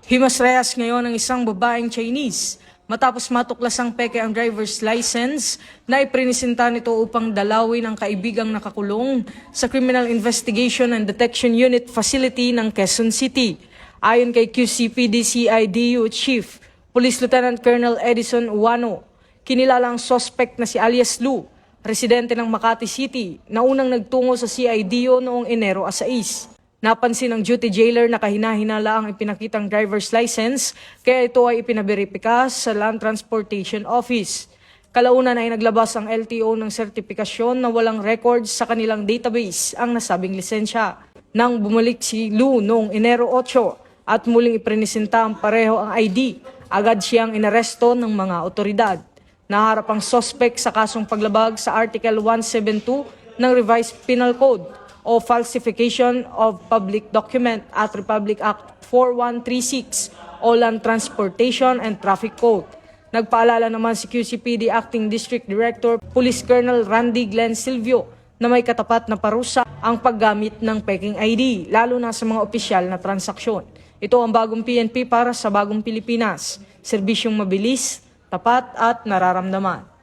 Himasrayas ngayon ang isang babaeng Chinese matapos matuklasang peke ang driver's license na iprinisinta nito upang dalawin ang kaibigang nakakulong sa Criminal Investigation and Detection Unit Facility ng Quezon City. Ayon kay QCPD-CIDU Chief Police Lieutenant Colonel Edison Uwano, kinilala ang suspect na si alias Lu, residente ng Makati City, na unang nagtungo sa CIDO noong Enero 6. Napansin ng duty jailer na kahina-hinala ang ipinakitang driver's license kaya ito ay ipinaberipika sa Land Transportation Office. Kalaunan ay naglabas ang LTO ng sertipikasyon na walang records sa kanilang database ang nasabing lisensya. Nang bumalik si Lu noong Enero 8 at muling iprinisinta ang pareho ang ID, agad siyang inaresto ng mga otoridad. Naharap ang suspect sa kasong paglabag sa Article 172 ng Revised Penal Code o Falsification of Public Document at Republic Act 4136 o Land Transportation and Traffic Code. Nagpaalala naman si QCPD Acting District Director Police Colonel Randy Glenn Silvio na may katapat na parusa ang paggamit ng peking ID, lalo na sa mga opisyal na transaksyon. Ito ang bagong PNP para sa bagong Pilipinas, serbisyong mabilis, tapat at nararamdaman.